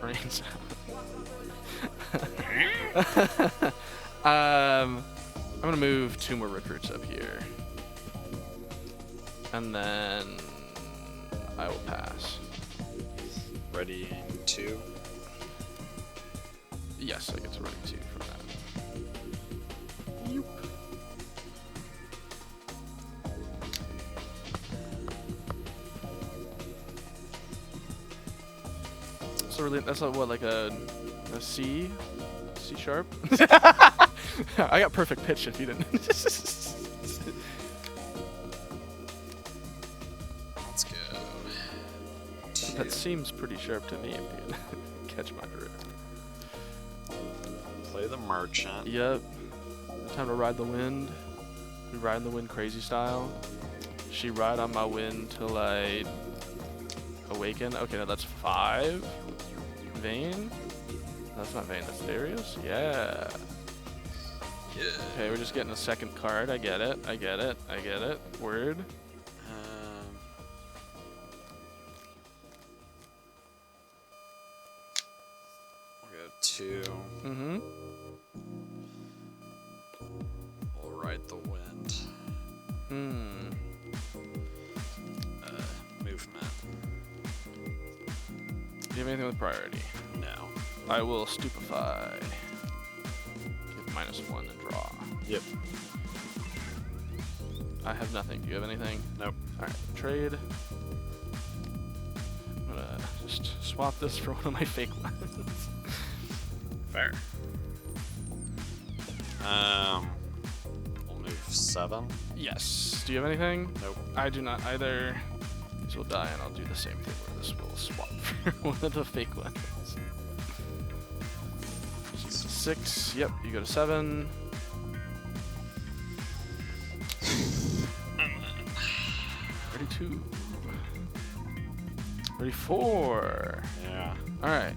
brains out. I'm gonna move 2 more recruits up here. And then I will pass. Ready in 2. Yes, I get to ready 2 from that. So really, that's what, like a C sharp? I got perfect pitch if you didn't. Let's go. That seems pretty sharp to me if you catch my drift. Play the merchant. Yep. Time to ride the wind. We ride in the wind crazy style. She ride on my wind till I awaken. Okay, now that's 5. Vayne? That's not Vayne, that's Darius? Yeah. Yeah. Okay, we're just getting a second card. I get it. I get it. I get it. Word. We'll go 2. Mm-hmm. We'll ride the wind. Hmm. Movement. Do you have anything with priority? No. I will stupefy. Give -1 and draw. Yep. I have nothing. Do you have anything? Nope. Alright, trade. I'm gonna just swap this for one of my fake ones. Fair. We'll move 7. Yes. Do you have anything? Nope. I do not either. These will die, and I'll do the same thing where this will swap for one of the fake ones. So you go to 6. Yep, you go to 7. 32. 34. Yeah. Alright.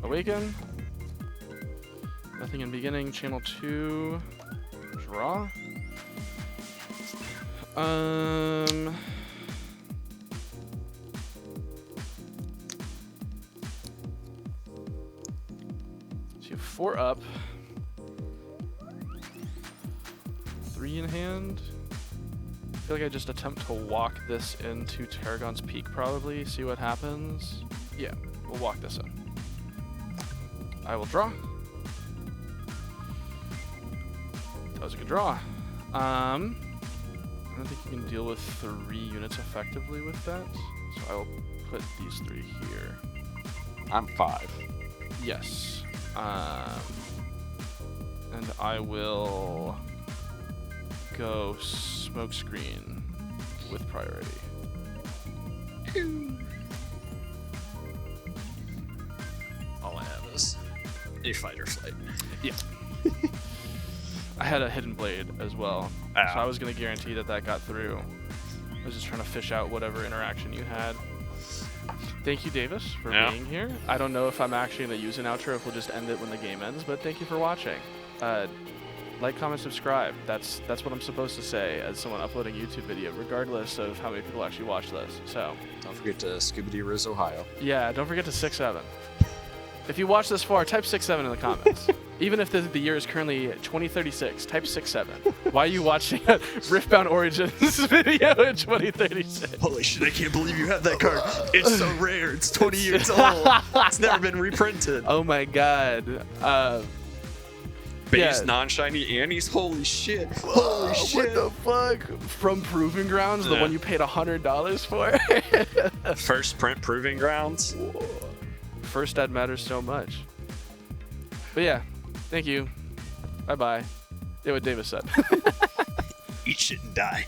Awaken. Nothing in beginning. Channel 2. Draw. So you have 4 up. 3 in hand. I feel like I just attempt to walk this into Tarragon's Peak probably, see what happens. Yeah, we'll walk this in. I will draw. That was a good draw. I don't think you can deal with 3 units effectively with that, so I will put these 3 here. I'm 5. Yes. And I will go smokescreen with priority. All I have is a fighter flight. Yeah. I had a hidden blade as well, so I was going to guarantee that that got through. I was just trying to fish out whatever interaction you had. Thank you, Davis, for being here. I don't know if I'm actually going to use an outro, if we'll just end it when the game ends, but thank you for watching. Like, comment, subscribe. That's what I'm supposed to say as someone uploading a YouTube video, regardless of how many people actually watch this. So Don't forget to Scooby-Doo Riz, Ohio. yeah, don't forget to 6-7. If you watch this far, type 6-7 in the comments. Even if the year is currently 2036, type 6-7. Why are you watching a Riftbound Origins video in 2036? Holy shit, I can't believe you have that card. It's so rare. It's 20 years old. It's never been reprinted. Oh my god. Base non-shiny Annie's. Holy shit. Holy shit. What the fuck? From Proving Grounds, the one you paid $100 for? First print Proving Grounds. Whoa. First ad matters so much. But yeah, thank you. Bye-bye. Yeah, what Davis said. Eat shit and die.